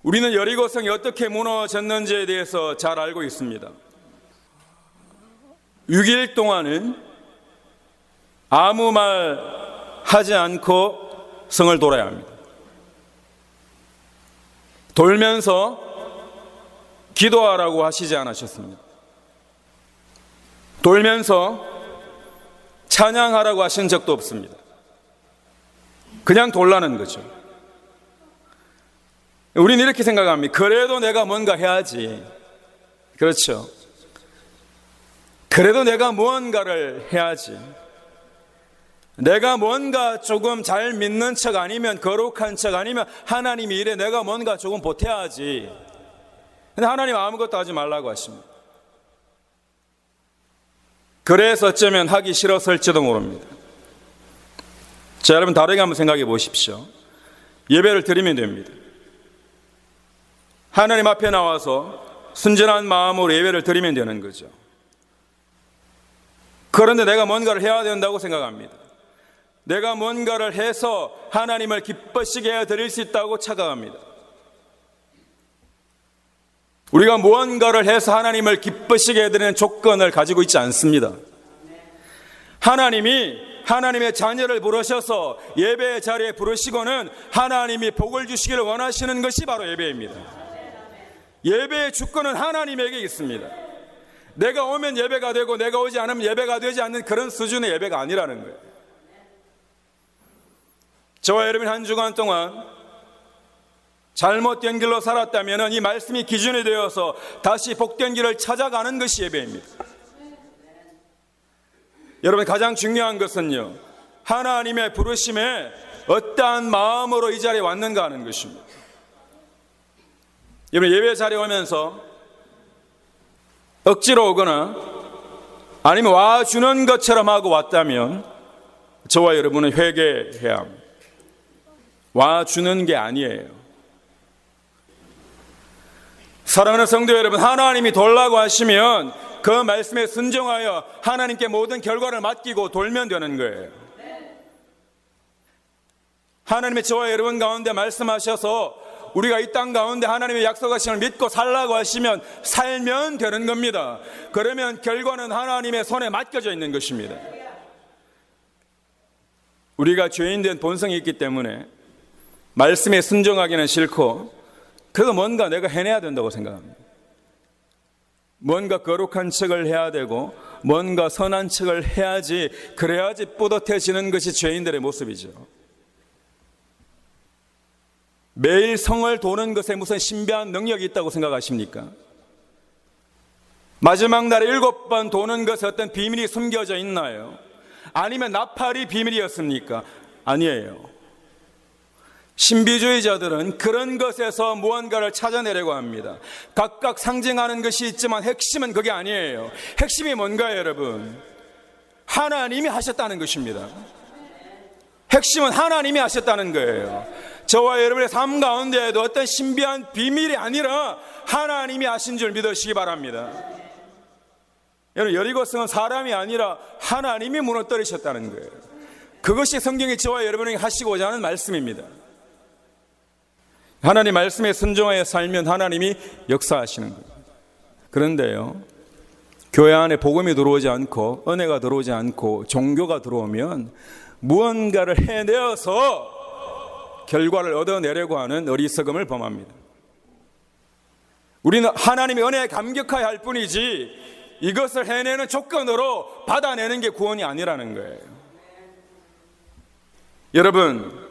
우리는 여리고성이 어떻게 무너졌는지에 대해서 잘 알고 있습니다. 6일 동안은 아무 말 하지 않고 성을 돌아야 합니다. 돌면서 기도하라고 하시지 않으셨습니다. 돌면서 찬양하라고 하신 적도 없습니다. 그냥 돌라는 거죠. 우리는 이렇게 생각합니다. 그래도 내가 뭔가 해야지. 그렇죠. 그래도 내가 무언가를 해야지. 내가 뭔가 조금 잘 믿는 척 아니면 거룩한 척 아니면 하나님이 이래 내가 뭔가 조금 보태야지. 근데 하나님 아무것도 하지 말라고 하십니다. 그래서 어쩌면 하기 싫었을지도 모릅니다. 자, 여러분 다르게 한번 생각해 보십시오. 예배를 드리면 됩니다. 하나님 앞에 나와서 순전한 마음으로 예배를 드리면 되는 거죠. 그런데 내가 뭔가를 해야 된다고 생각합니다. 내가 뭔가를 해서 하나님을 기쁘시게 해 드릴 수 있다고 착각합니다. 우리가 무언가를 해서 하나님을 기쁘시게 해드리는 조건을 가지고 있지 않습니다. 하나님이 하나님의 자녀를 부르셔서 예배 자리에 부르시고는 하나님이 복을 주시기를 원하시는 것이 바로 예배입니다. 예배의 주권은 하나님에게 있습니다. 내가 오면 예배가 되고 내가 오지 않으면 예배가 되지 않는 그런 수준의 예배가 아니라는 거예요. 저와 여러분 한 주간 동안 잘못된 길로 살았다면 이 말씀이 기준이 되어서 다시 복된 길을 찾아가는 것이 예배입니다. 여러분 가장 중요한 것은요, 하나님의 부르심에 어떠한 마음으로 이 자리에 왔는가 하는 것입니다. 여러분 예배 자리에 오면서 억지로 오거나 아니면 와주는 것처럼 하고 왔다면 저와 여러분은 회개해야 합니다. 와주는 게 아니에요. 사랑하는 성도 여러분, 하나님이 돌라고 하시면 그 말씀에 순종하여 하나님께 모든 결과를 맡기고 돌면 되는 거예요. 하나님의 저와 여러분 가운데 말씀하셔서 우리가 이 땅 가운데 하나님의 약속하심을 믿고 살라고 하시면 살면 되는 겁니다. 그러면 결과는 하나님의 손에 맡겨져 있는 것입니다. 우리가 죄인된 본성이 있기 때문에 말씀에 순종하기는 싫고 그래도 뭔가 내가 해내야 된다고 생각합니다. 뭔가 거룩한 척을 해야 되고 뭔가 선한 척을 해야지, 그래야지 뿌듯해지는 것이 죄인들의 모습이죠. 매일 성을 도는 것에 무슨 신비한 능력이 있다고 생각하십니까? 마지막 날에 7번 도는 것에 어떤 비밀이 숨겨져 있나요? 아니면 나팔이 비밀이었습니까? 아니에요. 신비주의자들은 그런 것에서 무언가를 찾아내려고 합니다. 각각 상징하는 것이 있지만 핵심은 그게 아니에요. 핵심이 뭔가요, 여러분? 하나님이 하셨다는 것입니다. 핵심은 하나님이 하셨다는 거예요. 저와 여러분의 삶 가운데에도 어떤 신비한 비밀이 아니라 하나님이 하신 줄 믿으시기 바랍니다. 여러분, 여리고성은 사람이 아니라 하나님이 무너뜨리셨다는 거예요. 그것이 성경이 저와 여러분에게 하시고자 하는 말씀입니다. 하나님 말씀에 순종하여 살면 하나님이 역사하시는 거예요. 그런데요, 교회 안에 복음이 들어오지 않고 은혜가 들어오지 않고 종교가 들어오면 무언가를 해내어서 결과를 얻어내려고 하는 어리석음을 범합니다. 우리는 하나님의 은혜에 감격해야 할 뿐이지 이것을 해내는 조건으로 받아내는 게 구원이 아니라는 거예요. 여러분,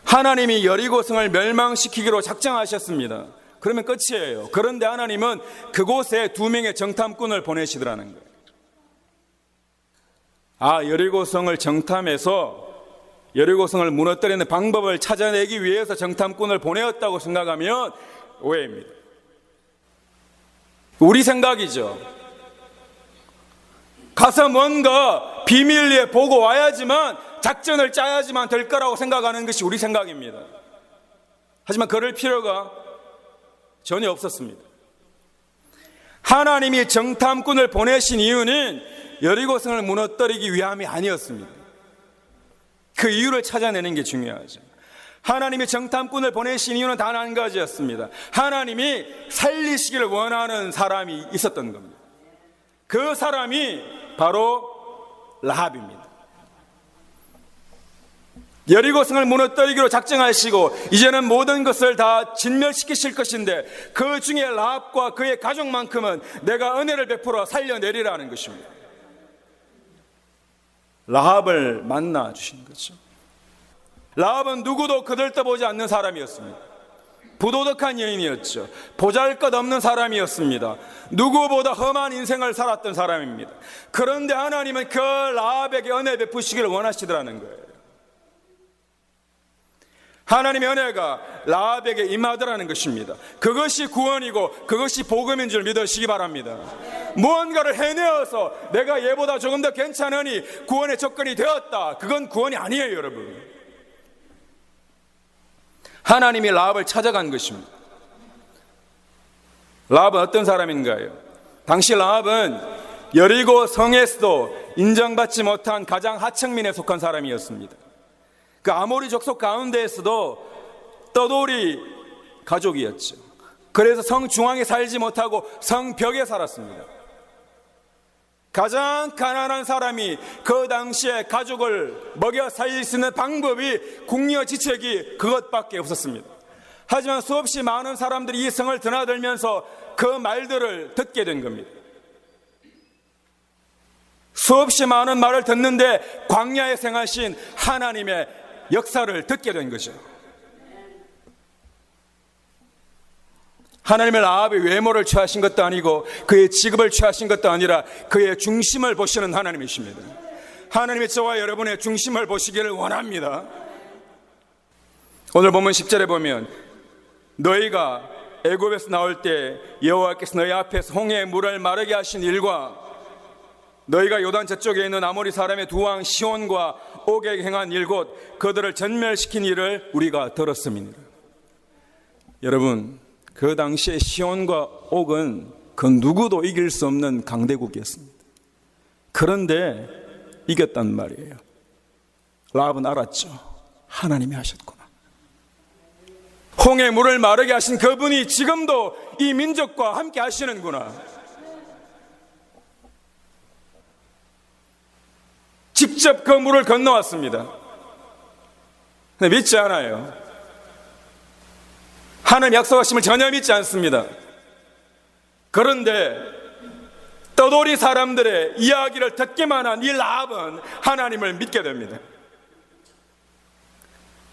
하나님이 여리고성을 멸망시키기로 작정하셨습니다. 그러면 끝이에요. 그런데 하나님은 그곳에 2명의 정탐꾼을 보내시더라는 거예요. 여리고성을 정탐해서 여리고성을 무너뜨리는 방법을 찾아내기 위해서 정탐꾼을 보내었다고 생각하면 오해입니다. 우리 생각이죠. 가서 뭔가 비밀리에 보고 와야지만, 작전을 짜야지만 될 거라고 생각하는 것이 우리 생각입니다. 하지만 그럴 필요가 전혀 없었습니다. 하나님이 정탐꾼을 보내신 이유는 여리고성을 무너뜨리기 위함이 아니었습니다. 그 이유를 찾아내는 게 중요하죠. 하나님이 정탐꾼을 보내신 이유는 단 한 가지였습니다. 하나님이 살리시기를 원하는 사람이 있었던 겁니다. 그 사람이 바로 라합입니다. 여리고성을 무너뜨리기로 작정하시고 이제는 모든 것을 다 진멸시키실 것인데 그 중에 라합과 그의 가족만큼은 내가 은혜를 베풀어 살려내리라는 것입니다. 라합을 만나 주신 거죠. 라합은 누구도 거들떠보지 않는 사람이었습니다. 부도덕한 여인이었죠. 보잘것없는 사람이었습니다. 누구보다 험한 인생을 살았던 사람입니다. 그런데 하나님은 그 라합에게 은혜 베푸시기를 원하시더라는 거예요. 하나님의 은혜가 라합에게 임하더라는 것입니다. 그것이 구원이고 그것이 복음인 줄 믿으시기 바랍니다. 무언가를 해내어서 내가 얘보다 조금 더 괜찮으니 구원의 조건이 되었다. 그건 구원이 아니에요, 여러분. 하나님이 라합을 찾아간 것입니다. 라합은 어떤 사람인가요? 당시 라합은 여리고 성에서도 인정받지 못한 가장 하층민에 속한 사람이었습니다. 그 아모리 족속 가운데에서도 떠돌이 가족이었죠. 그래서 성 중앙에 살지 못하고 성벽에 살았습니다. 가장 가난한 사람이 그 당시에 가족을 먹여 살릴 수 있는 방법이 궁여지책이 그것밖에 없었습니다. 하지만 수없이 많은 사람들이 이 성을 드나들면서 그 말들을 듣게 된 겁니다. 수없이 많은 말을 듣는데 광야에 생하신 하나님의 역사를 듣게 된 거죠. 하나님의 라합의 외모를 취하신 것도 아니고 그의 직업을 취하신 것도 아니라 그의 중심을 보시는 하나님이십니다. 하나님이 저와 여러분의 중심을 보시기를 원합니다. 오늘 본문 10절에 보면 너희가 애굽에서 나올 때 여호와께서 너희 앞에서 홍해의 물을 마르게 하신 일과 너희가 요단 저쪽에 있는 아모리 사람의 두 왕 시온과 옥에게 행한 일 곧 그들을 전멸시킨 일을 우리가 들었습니다. 여러분, 그 당시에 시온과 옥은 그 누구도 이길 수 없는 강대국이었습니다. 그런데 이겼단 말이에요. 라합은 알았죠. 하나님이 하셨구나. 홍해 물을 마르게 하신 그분이 지금도 이 민족과 함께 하시는구나. 직접 그 물을 건너왔습니다. 근데 믿지 않아요. 하나님 약속하심을 전혀 믿지 않습니다. 그런데 떠돌이 사람들의 이야기를 듣기만 한 이 라합은 하나님을 믿게 됩니다.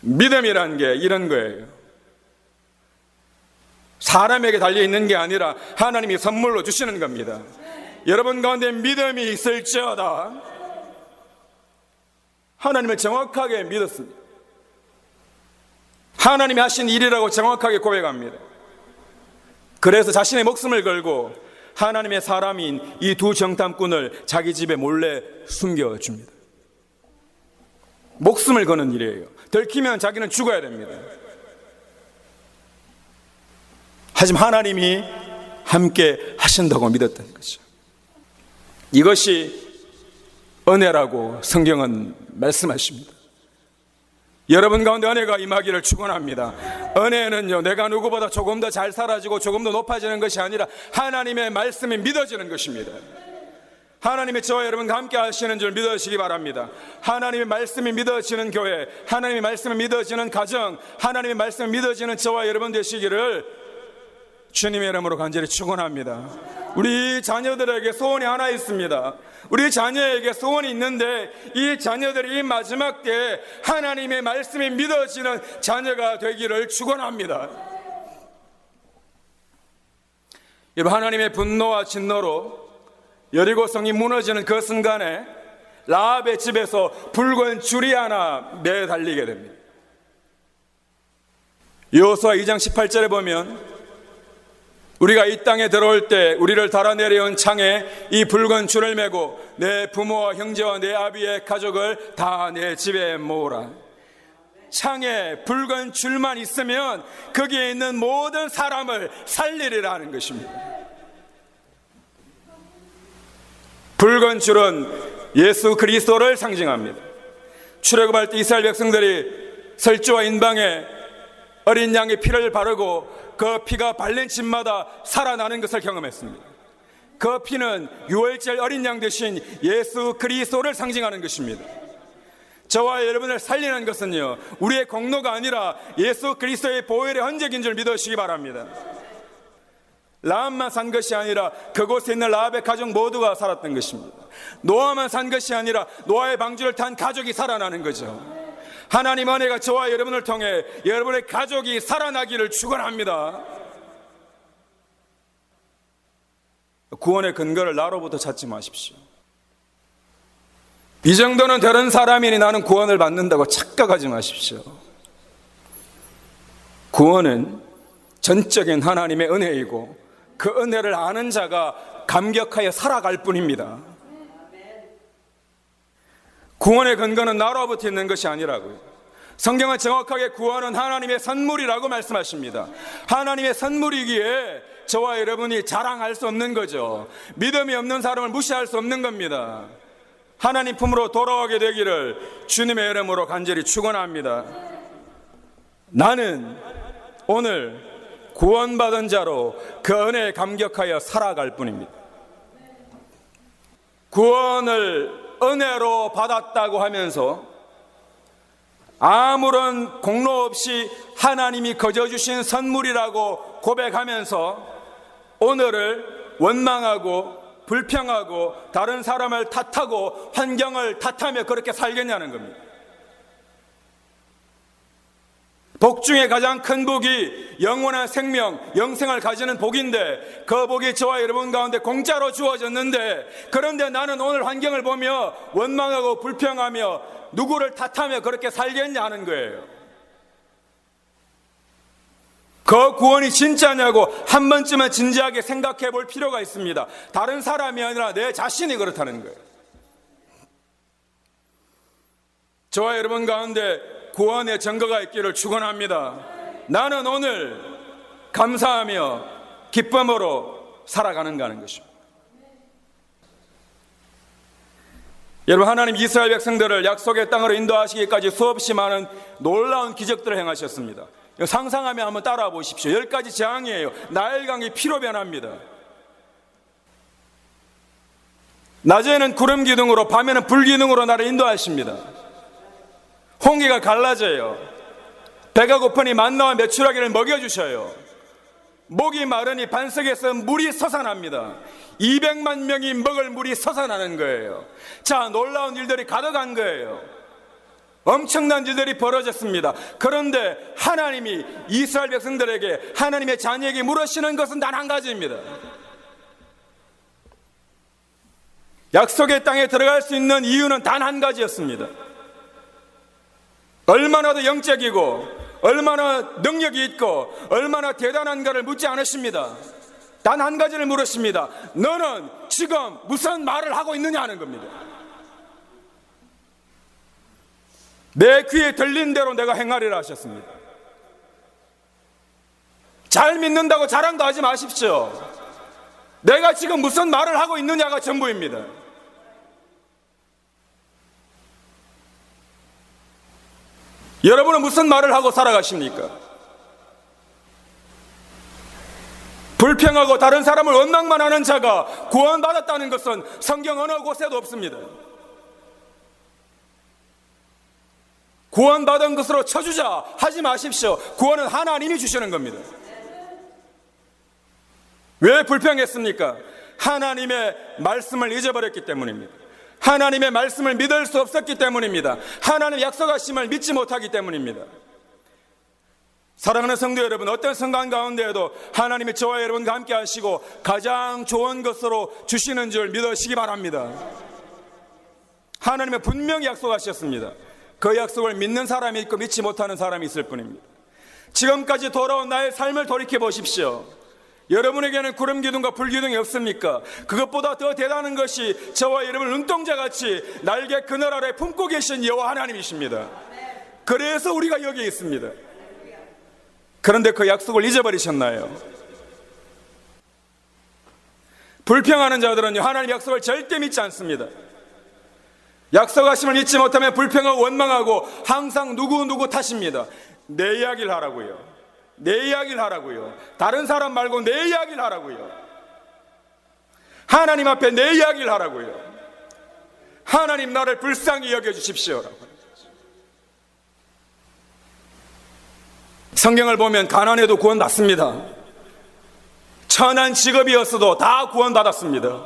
믿음이란 게 이런 거예요. 사람에게 달려있는 게 아니라 하나님이 선물로 주시는 겁니다. 여러분 가운데 믿음이 있을지어다. 하나님을 정확하게 믿었습니다. 하나님이 하신 일이라고 정확하게 고백합니다. 그래서 자신의 목숨을 걸고 하나님의 사람인 이 두 정탐꾼을 자기 집에 몰래 숨겨줍니다. 목숨을 거는 일이에요. 들키면 자기는 죽어야 됩니다. 하지만 하나님이 함께 하신다고 믿었던 거죠. 이것이 은혜라고 성경은 말씀하십니다. 여러분 가운데 은혜가 임하기를 축원합니다. 은혜는요, 내가 누구보다 조금 더 잘 살아지고 조금 더 높아지는 것이 아니라 하나님의 말씀이 믿어지는 것입니다. 하나님이 저와 여러분과 함께 하시는 줄 믿으시기 바랍니다. 하나님의 말씀이 믿어지는 교회, 하나님의 말씀이 믿어지는 가정, 하나님의 말씀이 믿어지는 저와 여러분 되시기를 주님의 이름으로 간절히 축원합니다. 우리 자녀들에게 소원이 하나 있습니다. 우리 자녀에게 소원이 있는데 이 자녀들이 이 마지막 때에 하나님의 말씀이 믿어지는 자녀가 되기를 축원합니다. 여러분, 하나님의 분노와 진노로 여리고성이 무너지는 그 순간에 라합의 집에서 붉은 줄이 하나 매달리게 됩니다. 여호수아 2장 18절에 보면 우리가 이 땅에 들어올 때 우리를 달아내려온 창에 이 붉은 줄을 메고 내 부모와 형제와 내 아비의 가족을 다 내 집에 모으라. 창에 붉은 줄만 있으면 거기에 있는 모든 사람을 살리리라는 것입니다. 붉은 줄은 예수 그리스도를 상징합니다. 출애굽할 때 이스라엘 백성들이 설주와 인방에 어린 양의 피를 바르고 그 피가 발린 집마다 살아나는 것을 경험했습니다. 그 피는 유월절 어린 양 대신 예수 그리스도를 상징하는 것입니다. 저와 여러분을 살리는 것은요, 우리의 공로가 아니라 예수 그리스도의 보혈의 흔적인 줄 믿으시기 바랍니다. 라합만 산 것이 아니라 그곳에 있는 라합의 가족 모두가 살았던 것입니다. 노아만 산 것이 아니라 노아의 방주를 탄 가족이 살아나는 거죠. 하나님 은혜가 저와 여러분을 통해 여러분의 가족이 살아나기를 축원합니다. 구원의 근거를 나로부터 찾지 마십시오. 이 정도는 되는 사람이니 나는 구원을 받는다고 착각하지 마십시오. 구원은 전적인 하나님의 은혜이고 그 은혜를 아는 자가 감격하여 살아갈 뿐입니다. 구원의 근거는 나로부터 있는 것이 아니라고요. 성경은 정확하게 구원은 하나님의 선물이라고 말씀하십니다. 하나님의 선물이기에 저와 여러분이 자랑할 수 없는 거죠. 믿음이 없는 사람을 무시할 수 없는 겁니다. 하나님 품으로 돌아오게 되기를 주님의 이름으로 간절히 축원합니다. 나는 오늘 구원받은 자로 그 은혜에 감격하여 살아갈 뿐입니다. 구원을 은혜로 받았다고 하면서 아무런 공로 없이 하나님이 거저 주신 선물이라고 고백하면서 오늘을 원망하고 불평하고 다른 사람을 탓하고 환경을 탓하며 그렇게 살겠냐는 겁니다. 복 중에 가장 큰 복이 영원한 생명, 영생을 가지는 복인데 그 복이 저와 여러분 가운데 공짜로 주어졌는데, 그런데 나는 오늘 환경을 보며 원망하고 불평하며 누구를 탓하며 그렇게 살겠냐 하는 거예요. 그 구원이 진짜냐고 한 번쯤은 진지하게 생각해 볼 필요가 있습니다. 다른 사람이 아니라 내 자신이 그렇다는 거예요. 저와 여러분 가운데 구원의 증거가 있기를 축원합니다. 나는 오늘 감사하며 기쁨으로 살아가는가 하는 것입니다. 여러분, 하나님 이스라엘 백성들을 약속의 땅으로 인도하시기까지 수없이 많은 놀라운 기적들을 행하셨습니다. 상상하며 한번 따라와 보십시오. 10가지 재앙이에요. 나일강이 피로 변합니다. 낮에는 구름 기둥으로, 밤에는 불 기둥으로 나를 인도하십니다. 홍해가 갈라져요. 배가 고프니 만나와 메추라기를 먹여주셔요. 목이 마르니 반석에서 물이 솟아납니다. 200만 명이 먹을 물이 솟아나는 거예요. 자, 놀라운 일들이 가득한 거예요. 엄청난 일들이 벌어졌습니다. 그런데 하나님이 이스라엘 백성들에게, 하나님의 자녀에게 물으시는 것은 단 한 가지입니다. 약속의 땅에 들어갈 수 있는 이유는 단 한 가지였습니다. 얼마나 더 영적이고 얼마나 능력이 있고 얼마나 대단한가를 묻지 않으십니다. 단 한 가지를 물으십니다. 너는 지금 무슨 말을 하고 있느냐 하는 겁니다. 내 귀에 들린 대로 내가 행하리라 하셨습니다. 잘 믿는다고 자랑도 하지 마십시오. 내가 지금 무슨 말을 하고 있느냐가 전부입니다. 여러분은 무슨 말을 하고 살아가십니까? 불평하고 다른 사람을 원망만 하는 자가 구원받았다는 것은 성경 어느 곳에도 없습니다. 구원받은 것으로 쳐주자 하지 마십시오. 구원은 하나님이 주시는 겁니다. 왜 불평했습니까? 하나님의 말씀을 잊어버렸기 때문입니다. 하나님의 말씀을 믿을 수 없었기 때문입니다. 하나님의 약속하심을 믿지 못하기 때문입니다. 사랑하는 성도 여러분, 어떤 순간 가운데에도 하나님이 저와 여러분과 함께 하시고 가장 좋은 것으로 주시는 줄 믿으시기 바랍니다. 하나님은 분명히 약속하셨습니다. 그 약속을 믿는 사람이 있고 믿지 못하는 사람이 있을 뿐입니다. 지금까지 돌아온 나의 삶을 돌이켜 보십시오. 여러분에게는 구름 기둥과 불 기둥이 없습니까? 그것보다 더 대단한 것이 저와 여러분 눈동자같이 날개 그늘 아래 품고 계신 여호와 하나님이십니다. 그래서 우리가 여기 있습니다. 그런데 그 약속을 잊어버리셨나요? 불평하는 자들은요, 하나님 약속을 절대 믿지 않습니다. 약속하심을 잊지 못하면 불평하고 원망하고 항상 누구 탓입니다. 내 이야기를 하라고요. 내 이야기를 하라고요. 다른 사람 말고 내 이야기를 하라고요. 하나님 앞에 내 이야기를 하라고요. 하나님 나를 불쌍히 여겨주십시오라고. 성경을 보면 가난해도 구원받습니다. 천한 직업이었어도 다 구원받았습니다.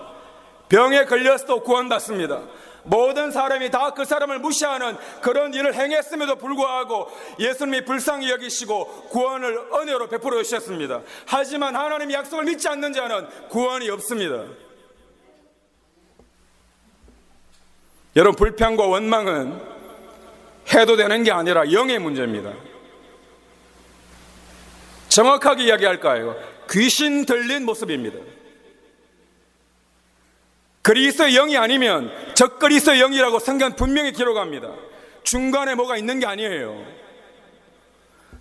병에 걸렸어도 구원받습니다. 모든 사람이 다 그 사람을 무시하는 그런 일을 행했음에도 불구하고 예수님이 불쌍히 여기시고 구원을 은혜로 베풀어 주셨습니다. 하지만 하나님의 약속을 믿지 않는 자는 구원이 없습니다. 여러분, 불평과 원망은 해도 되는 게 아니라 영의 문제입니다. 정확하게 이야기할까요? 귀신 들린 모습입니다. 그리스도의 영이 아니면 적그리스도의 영이라고 성경은 분명히 기록합니다. 중간에 뭐가 있는 게 아니에요.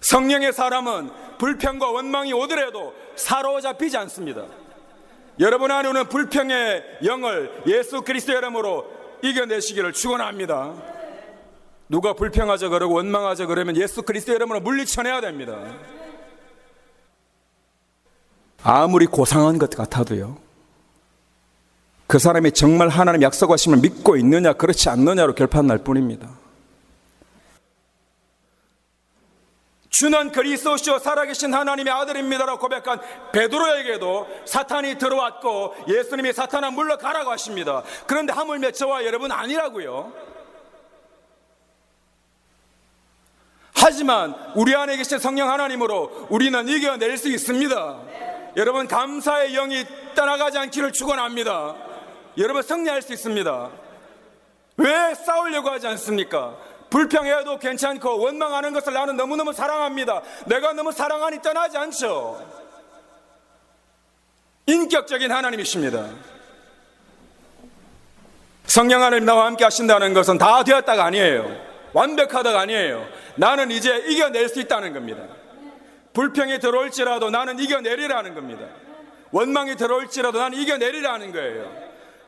성령의 사람은 불평과 원망이 오더라도 사로잡히지 않습니다. 여러분 안에는 불평의 영을 예수 그리스도의 이름으로 이겨내시기를 축원합니다. 누가 불평하자 그러고 원망하자 그러면 예수 그리스도의 이름으로 물리쳐내야 됩니다. 아무리 고상한 것 같아도요, 그 사람이 정말 하나님 약속하심을 믿고 있느냐 그렇지 않느냐로 결판날 뿐입니다. 주는 그리스도시요 살아계신 하나님의 아들입니다라고 고백한 베드로에게도 사탄이 들어왔고 예수님이 사탄아 물러가라고 하십니다. 그런데 하물며 저와 여러분 아니라고요. 하지만 우리 안에 계신 성령 하나님으로 우리는 이겨낼 수 있습니다. 여러분, 감사의 영이 떠나가지 않기를 축원합니다. 여러분, 승리할 수 있습니다. 왜 싸우려고 하지 않습니까? 불평해도 괜찮고 원망하는 것을 나는 너무너무 사랑합니다. 내가 너무 사랑하니 떠나지 않죠. 인격적인 하나님이십니다. 성령 하나님 나와 함께 하신다는 것은 다 되었다가 아니에요. 완벽하다가 아니에요. 나는 이제 이겨낼 수 있다는 겁니다. 불평이 들어올지라도 나는 이겨내리라는 겁니다. 원망이 들어올지라도 나는 이겨내리라는 거예요.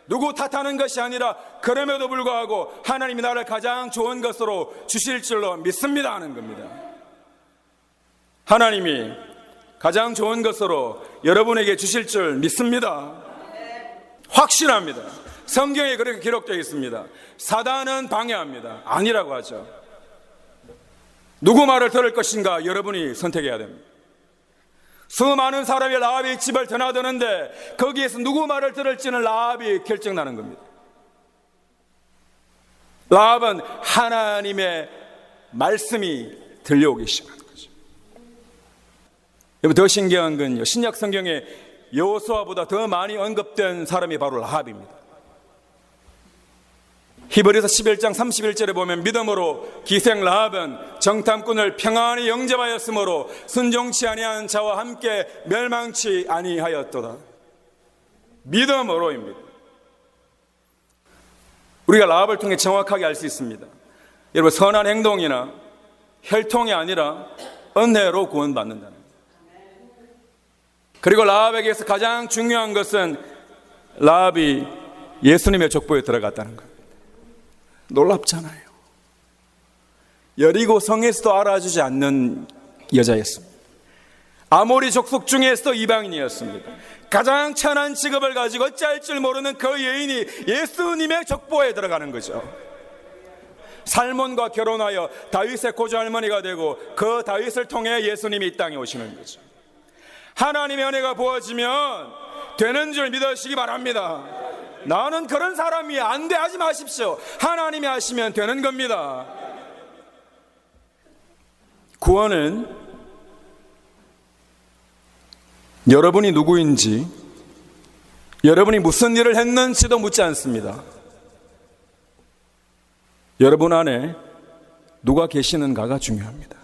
누구 탓하는 것이 아니라 그럼에도 불구하고 하나님이 나를 가장 좋은 것으로 주실 줄로 믿습니다 하는 겁니다. 하나님이 가장 좋은 것으로 여러분에게 주실 줄 믿습니다. 확실합니다. 성경에 그렇게 기록되어 있습니다. 사단은 방해합니다. 아니라고 하죠. 누구 말을 들을 것인가 여러분이 선택해야 됩니다. 수많은 사람이 라합의 집을 드나드는데 거기에서 누구 말을 들을지는 라합이 결정나는 겁니다. 라합은 하나님의 말씀이 들려오기 시작한 거죠. 여러분, 더 신기한 건요, 신약 성경에 여호수아보다 더 많이 언급된 사람이 바로 라합입니다. 히브리서 11장 31절에 보면 믿음으로 기생 라합은 정탐꾼을 평안히 영접하였으므로 순종치 아니한 자와 함께 멸망치 아니하였도다. 믿음으로입니다. 우리가 라합을 통해 정확하게 알 수 있습니다. 여러분, 선한 행동이나 혈통이 아니라 은혜로 구원받는다는 거예요. 그리고 라합에게서 가장 중요한 것은 라합이 예수님의 족보에 들어갔다는 거예요. 놀랍잖아요. 여리고 성에서도 알아주지 않는 여자였습니다. 아모리 족속 중에서도 이방인이었습니다. 가장 천한 직업을 가지고 어찌할 줄 모르는 그 여인이 예수님의 족보에 들어가는 거죠. 살몬과 결혼하여 다윗의 고조할머니가 되고 그 다윗을 통해 예수님이 이 땅에 오시는 거죠. 하나님의 은혜가 부어지면 되는 줄 믿으시기 바랍니다. 나는 그런 사람이 안 돼 하지 마십시오. 하나님이 하시면 되는 겁니다. 구원은 여러분이 누구인지, 여러분이 무슨 일을 했는지도 묻지 않습니다. 여러분 안에 누가 계시는가가 중요합니다.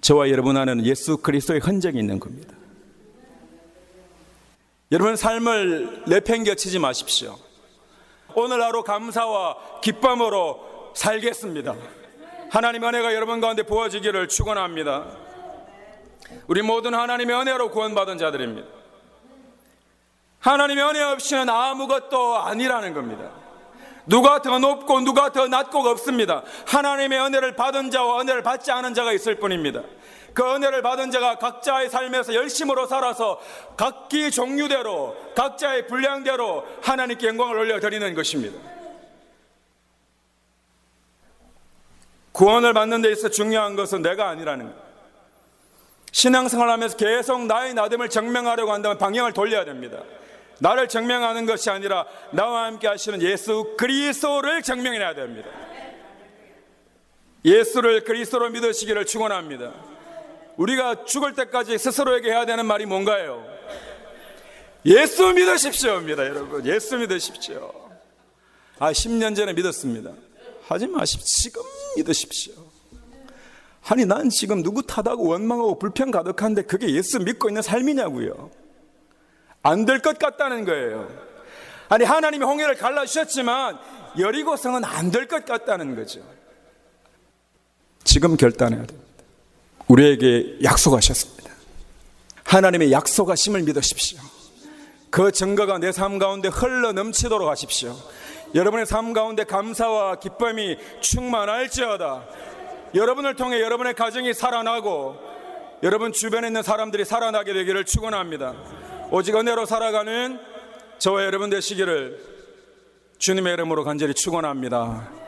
저와 여러분 안에는 예수 그리스도의 흔적이 있는 겁니다. 여러분 삶을 내팽개치지 마십시오. 오늘 하루 감사와 기쁨으로 살겠습니다. 하나님의 은혜가 여러분 가운데 부어지기를 축원합니다. 우리 모두는 하나님의 은혜로 구원받은 자들입니다. 하나님의 은혜 없이는 아무것도 아니라는 겁니다. 누가 더 높고 누가 더 낮고가 없습니다. 하나님의 은혜를 받은 자와 은혜를 받지 않은 자가 있을 뿐입니다. 그 은혜를 받은 자가 각자의 삶에서 열심으로 살아서 각기 종류대로 각자의 분량대로 하나님께 영광을 올려드리는 것입니다. 구원을 받는 데 있어 중요한 것은 내가 아니라는 거예요. 신앙생활을 하면서 계속 나의 나됨을 증명하려고 한다면 방향을 돌려야 됩니다. 나를 증명하는 것이 아니라 나와 함께 하시는 예수 그리스도를 증명해야 됩니다. 예수를 그리스도로 믿으시기를 축원합니다. 우리가 죽을 때까지 스스로에게 해야 되는 말이 뭔가요? 예수 믿으십시오입니다. 여러분, 예수 믿으십시오. 10년 전에 믿었습니다. 하지 마십시오. 지금 믿으십시오. 아니, 난 지금 누구 탓하고 원망하고 불평 가득한데 그게 예수 믿고 있는 삶이냐고요. 안 될 것 같다는 거예요. 아니, 하나님이 홍해를 갈라주셨지만 여리고성은 안 될 것 같다는 거죠. 지금 결단해야 됩니다. 우리에게 약속하셨습니다. 하나님의 약속하심을 믿으십시오. 그 증거가 내 삶 가운데 흘러 넘치도록 하십시오. 여러분의 삶 가운데 감사와 기쁨이 충만할지어다. 여러분을 통해 여러분의 가정이 살아나고 여러분 주변에 있는 사람들이 살아나게 되기를 축원합니다. 오직 은혜로 살아가는 저와 여러분 되시기를 주님의 이름으로 간절히 축원합니다.